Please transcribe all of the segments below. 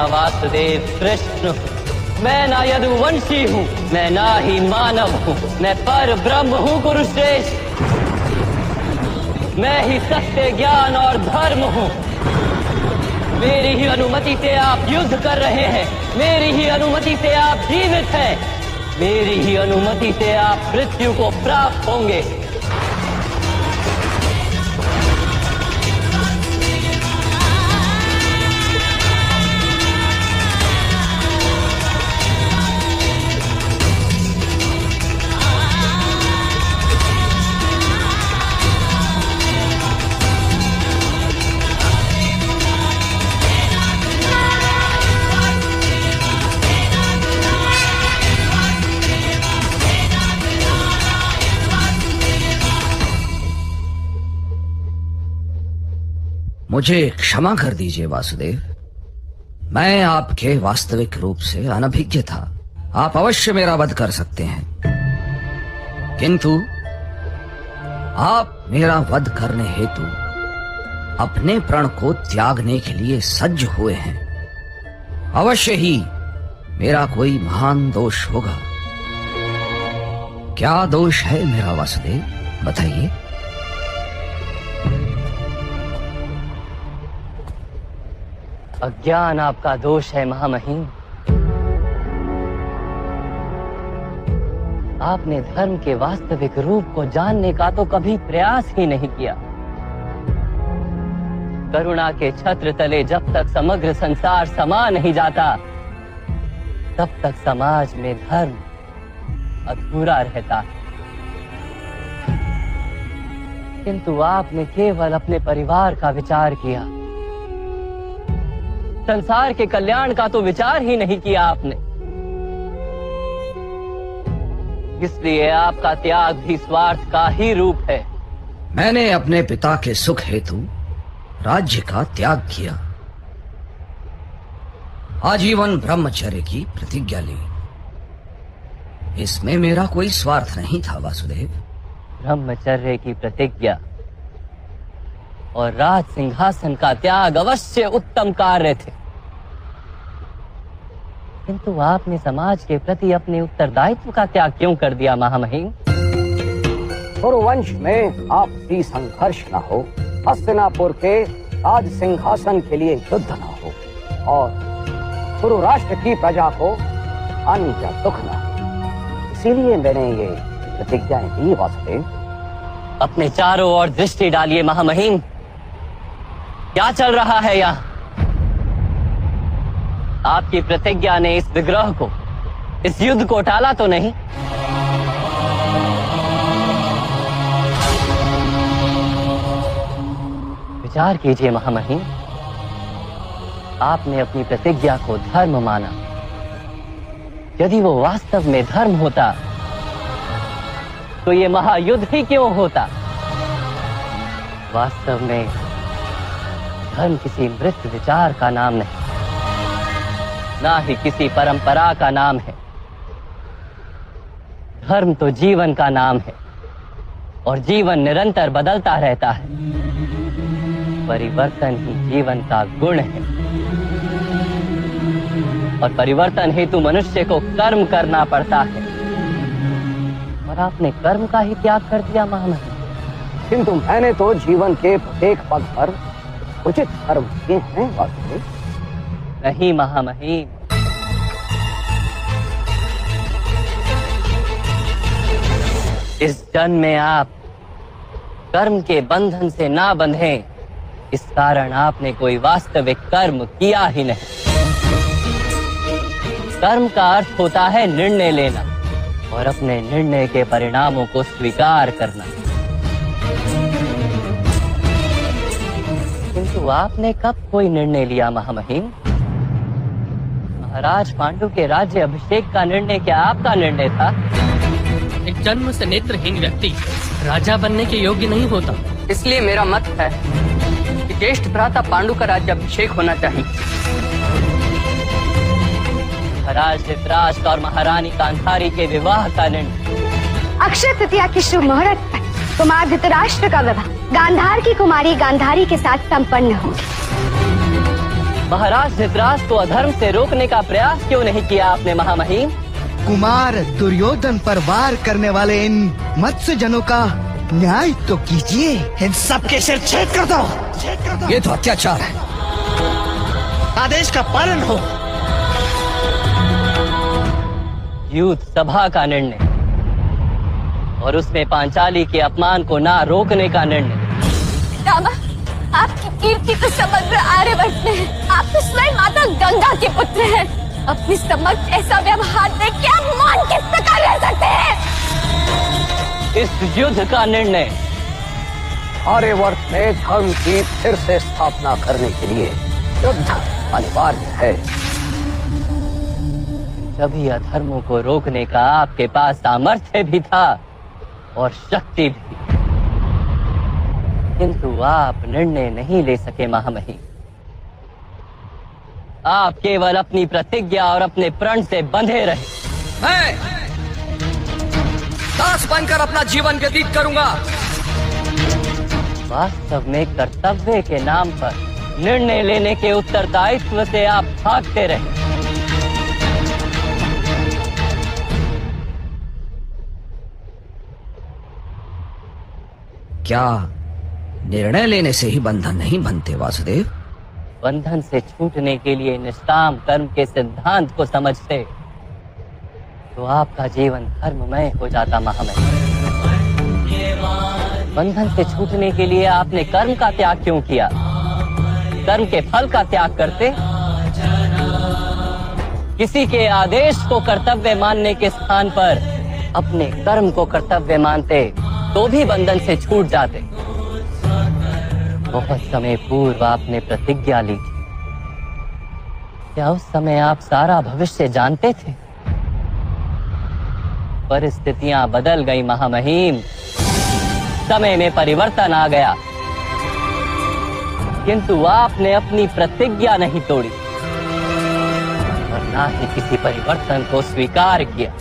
ना वासुदेव कृष्ण हूँ, मैं ना यदुवंशी हूँ, मैं ना ही मानव हूँ, मैं पर ब्रह्म हूँ कुरुश्रेष्ठ। मैं ही सत्य, ज्ञान और धर्म हूँ। मेरी ही अनुमति से आप युद्ध कर रहे हैं, मेरी ही अनुमति से आप जीवित हैं, मेरी ही अनुमति से आप मृत्यु को प्राप्त होंगे। मुझे क्षमा कर दीजिए वासुदेव, मैं आपके वास्तविक रूप से अनभिज्ञ था। आप अवश्य मेरा वध कर सकते हैं, किंतु आप मेरा वध करने हेतु अपने प्रण को त्यागने के लिए सज्ज हुए हैं। अवश्य ही मेरा कोई महान दोष होगा। क्या दोष है मेरा वासुदेव, बताइए। अज्ञान आपका दोष है महामहिम। आपने धर्म के वास्तविक रूप को जानने का तो कभी प्रयास ही नहीं किया। करुणा के छत्र तले जब तक समग्र संसार समा नहीं जाता, तब तक समाज में धर्म अधूरा रहता है। किंतु आपने केवल अपने परिवार का विचार किया, संसार के कल्याण का तो विचार ही नहीं किया आपने। इसलिए आपका त्याग भी स्वार्थ का ही रूप है। मैंने अपने पिता के सुख हेतु राज्य का त्याग किया, आजीवन ब्रह्मचर्य की प्रतिज्ञा ली। इसमें मेरा कोई स्वार्थ नहीं था वासुदेव। ब्रह्मचर्य की प्रतिज्ञा और राज सिंहासन का त्याग अवश्य उत्तम कार्य थे, किंतु आपने समाज के प्रति अपने उत्तरदायित्व का त्याग क्यों कर दिया महामहिम? कुरुवंश में आपसी संघर्ष न हो, हस्तिनापुर के राज सिंहासन के लिए युद्ध न हो, और कुरु राष्ट्र की प्रजा को हानि या दुख न हो, इसीलिए मैंने ये प्रतिज्ञाएं दी वासुदेव। अपने चारों ओर दृष्टि डालिए महामहिम, क्या चल रहा है यहाँ? आपकी प्रतिज्ञा ने इस विग्रह को, इस युद्ध को टाला तो नहीं? विचार कीजिए महामहिम, आपने अपनी प्रतिज्ञा को धर्म माना। यदि वो वास्तव में धर्म होता तो ये महायुद्ध ही क्यों होता? वास्तव में धर्म किसी मृत विचार का नाम नहीं, ना ही किसी परंपरा का नाम है। धर्म तो जीवन का नाम है, और जीवन निरंतर बदलता रहता है। परिवर्तन ही जीवन का गुण है, और परिवर्तन हेतु मनुष्य को कर्म करना पड़ता है। और आपने कर्म का ही त्याग कर दिया महामहिम। किंतु मैंने तो जीवन के प्रत्येक पद पर उचित कर्म किए हैं वासुदेव। नहीं महामहिम, इस जन्म में आप कर्म के बंधन से ना बंधें, इस कारण आपने कोई वास्तविक कर्म किया ही नहीं। कर्म का अर्थ होता है निर्णय लेना और अपने निर्णय के परिणामों को स्वीकार करना। किंतु आपने कब कोई निर्णय लिया महामहिम? महाराज पांडु के राज्य अभिषेक का निर्णय क्या आपका निर्णय था? एक जन्म से नेत्रहीन व्यक्ति राजा बनने के योग्य नहीं होता। इसलिए मेरा मत है कि ज्येष्ठ भ्राता पांडु का राज्य अभिषेक होना चाहिए। महाराज धृतराष्ट्र और महारानी गांधारी के विवाह का निर्णय। अक्षय तृतीया की शुभ मुहूर्त पर कुमार धृतराष्ट्र का विवाह गांधार की कुमारी गांधारी के साथ संपन्न हो। महाराज धृतराष्ट्र को अधर्म से रोकने का प्रयास क्यों नहीं किया आपने महामहिम? कुमार दुर्योधन पर वार करने वाले इन मत्स्य जनों का न्याय तो कीजिए। इन सबके सिर छेद कर दो। ये तो अत्याचार है। आदेश का पालन हो। युद्ध सभा का निर्णय और उसमें पांचाली के अपमान को ना रोकने का निर्णय। रामा, आपकी कीर्ति तो समग्र आर्यवर्त में है। आप तो स्वयं माता गंगा के पुत्र हैं। अपनी समक्ष ऐसा व्यवहार देख के आप मान किस प्रकार रह सकते हैं? इस युद्ध का निर्णय आर्यवर्त में धर्म की फिर से स्थापना करने के लिए युद्ध अनिवार्य है। सभी अधर्मों को रोकने का आपके पास सामर्थ्य भी था और शक्ति भी, किंतु आप निर्णय नहीं ले सके महामहिम। आप केवल अपनी प्रतिज्ञा और अपने प्रण से बंधे रहे। मैं दास बनकर अपना जीवन व्यतीत करूंगा। वास्तव में कर्तव्य के नाम पर निर्णय लेने के उत्तरदायित्व से आप भागते रहे। क्या निर्णय लेने से ही बंधन नहीं बनते वासुदेव? बंधन से छूटने के लिए निष्काम कर्म के सिद्धांत को समझते तो आपका जीवन धर्ममय हो जाता महामहिम। बंधन से छूटने के लिए आपने कर्म का त्याग क्यों किया? कर्म के फल का त्याग करते। किसी के आदेश को कर्तव्य मानने के स्थान पर अपने कर्म को कर्तव्य मानते तो भी बंधन से छूट जाते। बहुत समय पूर्व आपने प्रतिज्ञा ली थी। क्या उस समय आप सारा भविष्य जानते थे? परिस्थितियां बदल गई महामहिम। समय में परिवर्तन आ गया, किंतु आपने अपनी प्रतिज्ञा नहीं तोड़ी और ना ही किसी परिवर्तन को स्वीकार किया।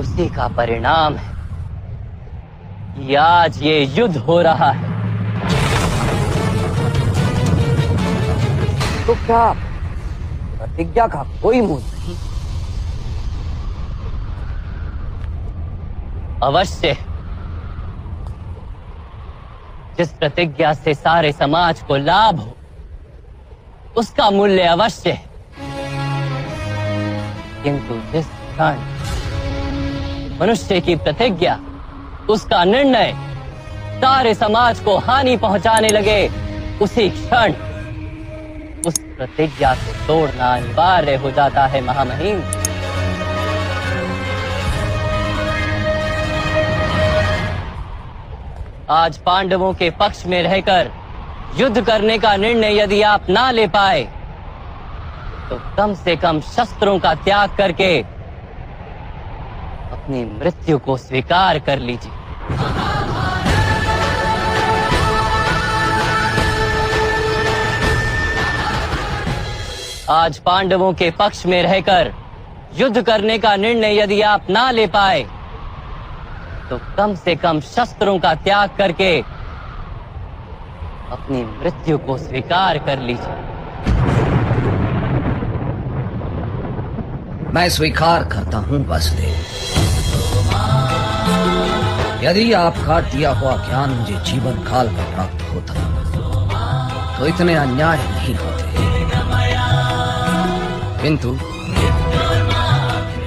उसी का परिणाम है कि आज ये युद्ध हो रहा है। तो क्या प्रतिज्ञा का कोई मूल्य नहीं? अवश्य। जिस प्रतिज्ञा से सारे समाज को लाभ हो उसका मूल्य अवश्य है, किंतु जिस क्षण मनुष्य की प्रतिज्ञा, उसका निर्णय सारे समाज को हानि पहुंचाने लगे, उसी क्षण उस प्रतिज्ञा को तोड़ना अनिवार्य हो जाता है महामहिम। आज पांडवों के पक्ष में रहकर युद्ध करने का निर्णय यदि आप ना ले पाए तो कम से कम शस्त्रों का त्याग करके अपनी मृत्यु को स्वीकार कर लीजिए। आज पांडवों के पक्ष में रहकर युद्ध करने का निर्णय यदि आप ना ले पाए तो कम से कम शस्त्रों का त्याग करके अपनी मृत्यु को स्वीकार कर लीजिए। मैं स्वीकार करता हूँ वासुदेव। यदि आपका दिया हुआ ज्ञान मुझे जीवन काल में प्राप्त होता तो इतने अन्याय नहीं होते, किंतु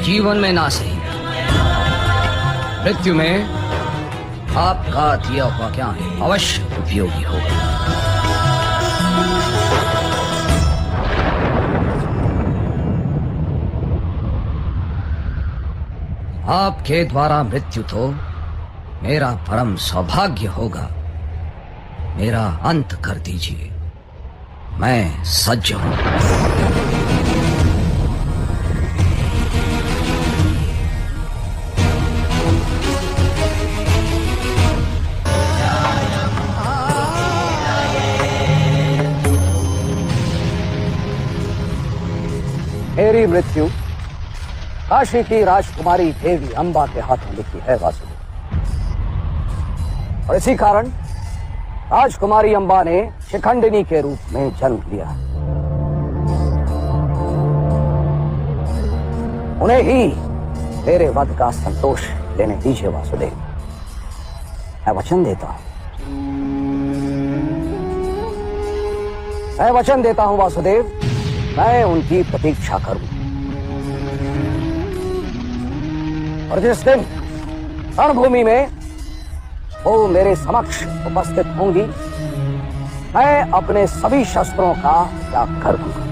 जीवन में ना सही, मृत्यु में आपका दिया हुआ ज्ञान अवश्य उपयोगी होगा। आपके द्वारा मृत्यु तो मेरा परम सौभाग्य होगा। मेरा अंत कर दीजिए, मैं सज्ज हूं। मेरी मृत्यु काशी की राजकुमारी देवी अम्बा के हाथों लिखी है वासुदेव, और इसी कारण राजकुमारी अंबा ने शिखंडिनी के रूप में जन्म लिया। उन्हें ही मेरे वध का संतोष लेने दीजिए वासुदेव। मैं वचन देता हूं, मैं वचन देता हूं वासुदेव, मैं उनकी प्रतीक्षा करूं। और जिस दिन रणभूमि में वो मेरे समक्ष उपस्थित होंगी, मैं अपने सभी शस्त्रों का त्याग कर दूंगा।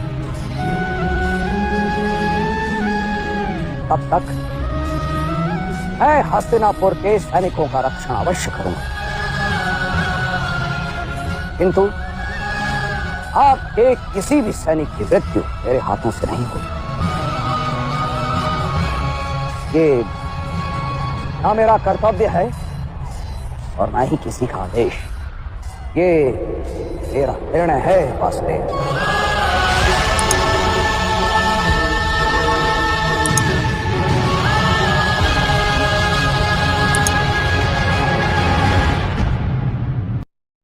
तब तक मैं हस्तिनापुर के सैनिकों का रक्षण अवश्य करूंगा, किंतु आपके किसी भी सैनिक की मृत्यु मेरे हाथों से नहीं होगी। ये ना मेरा कर्तव्य है और ना ही किसी का आदेश। ये मेरा निर्णय है वासुदेव।